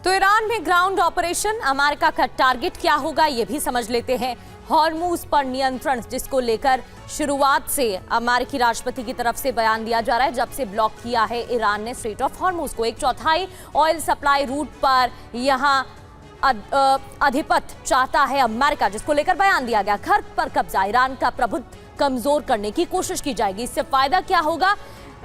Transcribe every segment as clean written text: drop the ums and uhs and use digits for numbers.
तो ईरान में ground operation, America का टारगेट क्या होगा ये भी समझ लेते हैं। हॉर्मूज पर नियंत्रण, जिसको लेकर शुरुआत से अमेरिकी राष्ट्रपति की तरफ से बयान दिया जा रहा है, जब से ब्लॉक किया है ईरान ने स्ट्रेट ऑफ हॉर्मूज को। 1/4 ऑयल सप्लाई रूट पर यहां अधिपत्य चाहता है अमेरिका, जिसको लेकर बयान दिया गया। खर्च पर कब्जा, ईरान का प्रभुत्व कमजोर करने की कोशिश की जाएगी। इससे फायदा क्या होगा?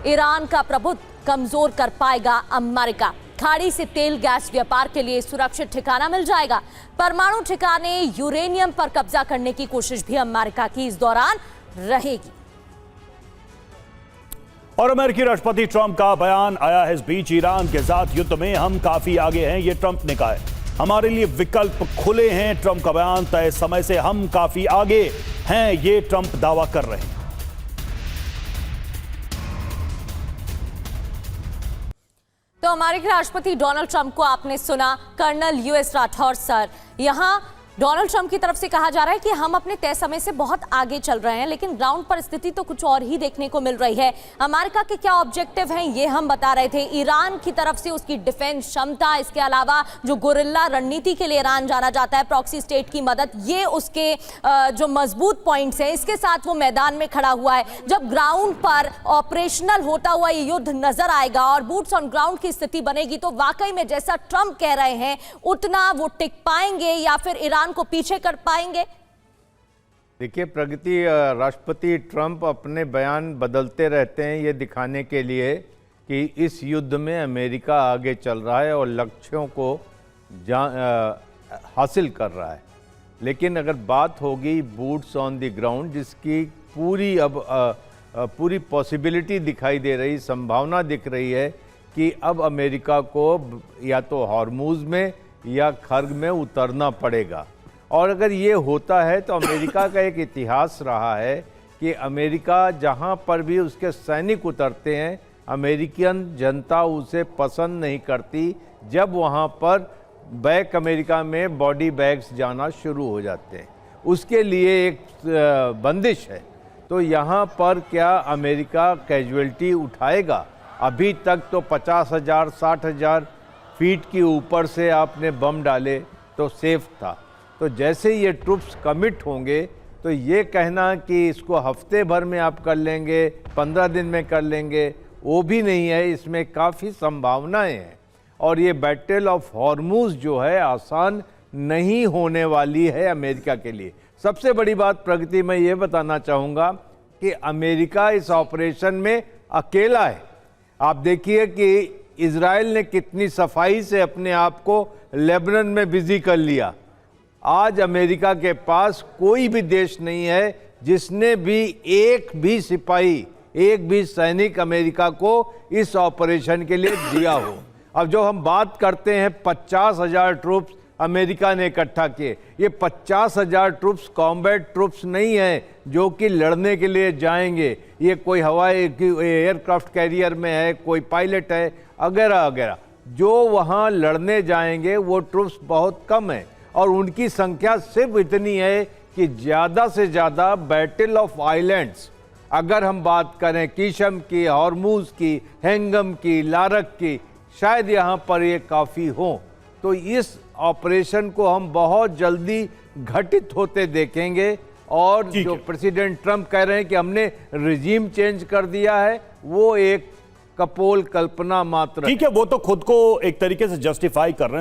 ईरान का प्रभुत्व कमजोर कर पाएगा अमेरिका। खाड़ी से तेल गैस व्यापार के लिए सुरक्षित ठिकाना मिल जाएगा। परमाणु ठिकाने, यूरेनियम पर कब्जा करने की कोशिश भी अमेरिका की इस दौरान रहेगी। और अमेरिकी राष्ट्रपति ट्रंप का बयान आया है इस बीच। ईरान के साथ युद्ध में हम काफी आगे हैं, ये ट्रंप ने कहा है। हमारे लिए विकल्प खुले हैं, ट्रंप का बयान। तय समय से हम काफी आगे हैं, ये ट्रंप दावा कर रहे हैं। तो अमेरिकी राष्ट्रपति डोनाल्ड ट्रंप को आपने सुना। कर्नल यूएस राठौर सर, यहां डोनाल्ड ट्रंप की तरफ से कहा जा रहा है कि हम अपने तय समय से बहुत आगे चल रहे हैं, लेकिन ग्राउंड पर स्थिति तो कुछ और ही देखने को मिल रही है। अमेरिका के क्या ऑब्जेक्टिव हैं ये हम बता रहे थे। ईरान की तरफ से उसकी डिफेंस क्षमता, इसके अलावा जो गोरिल्ला रणनीति के लिए ईरान जाना जाता है, प्रॉक्सी स्टेट की मदद, ये उसके जो मजबूत पॉइंट्स हैं, इसके साथ वो मैदान में खड़ा हुआ है। जब ग्राउंड पर ऑपरेशनल होता हुआ ये युद्ध नजर आएगा और बूट्स ऑन ग्राउंड की स्थिति बनेगी, तो वाकई में जैसा ट्रंप कह रहे हैं उतना वो टिक पाएंगे या फिर ईरान को पीछे कर पाएंगे? देखिए प्रगति, राष्ट्रपति ट्रंप अपने बयान बदलते रहते हैं ये दिखाने के लिए कि इस युद्ध में अमेरिका आगे चल रहा है और लक्ष्यों को हासिल कर रहा है। लेकिन अगर बात होगी बूट्स ऑन द ग्राउंड, जिसकी पूरी पॉसिबिलिटी दिखाई दे रही, संभावना दिख रही है कि अब अमेरिका को या तो हॉर्मूज में या खर्ग में उतरना पड़ेगा। और अगर ये होता है तो अमेरिका का एक इतिहास रहा है कि अमेरिका जहाँ पर भी उसके सैनिक उतरते हैं, अमेरिकन जनता उसे पसंद नहीं करती जब वहाँ पर बैक अमेरिका में बॉडी बैग्स जाना शुरू हो जाते हैं। उसके लिए एक बंदिश है। तो यहाँ पर क्या अमेरिका कैजुअल्टी उठाएगा? अभी तक तो 50,000 60,000 फीट के ऊपर से आपने बम डाले तो सेफ था। तो जैसे ये ट्रुप्स कमिट होंगे तो ये कहना कि इसको हफ्ते भर में आप कर लेंगे, 15 दिन में कर लेंगे, वो भी नहीं है। इसमें काफ़ी संभावनाएं हैं और ये बैटल ऑफ हॉर्मूज जो है आसान नहीं होने वाली है अमेरिका के लिए। सबसे बड़ी बात प्रगति मैं ये बताना चाहूँगा कि अमेरिका इस ऑपरेशन में अकेला है। आप देखिए कि इजराइल ने कितनी सफाई से अपने आप को लेबनान में बिजी कर लिया। आज अमेरिका के पास कोई भी देश नहीं है जिसने भी एक भी सिपाही, एक भी सैनिक अमेरिका को इस ऑपरेशन के लिए दिया हो। अब जो हम बात करते हैं 50,000 ट्रूप्स अमेरिका ने इकट्ठा किए, ये 50,000 ट्रूप्स कॉम्बैट ट्रूप्स नहीं है जो कि लड़ने के लिए जाएंगे। ये कोई हवाई एयरक्राफ्ट कैरियर में है, कोई पायलट है, वगैरह वगैरह। जो वहाँ लड़ने जाएंगे वो ट्रूप्स बहुत कम है और उनकी संख्या सिर्फ इतनी है कि ज़्यादा से ज़्यादा बैटल ऑफ आइलैंड्स, अगर हम बात करें कीशम की, हॉर्मूज की, हैंगम की, लारक की, शायद यहाँ पर ये काफ़ी हो। तो इस ऑपरेशन को हम बहुत जल्दी घटित होते देखेंगे। और जो प्रेसिडेंट ट्रंप कह रहे हैं कि हमने रिजीम चेंज कर दिया है, वो एक कपोल कल्पना मात्र। ठीक है, वो तो खुद को एक तरीके से जस्टिफाई कर रहे हैं।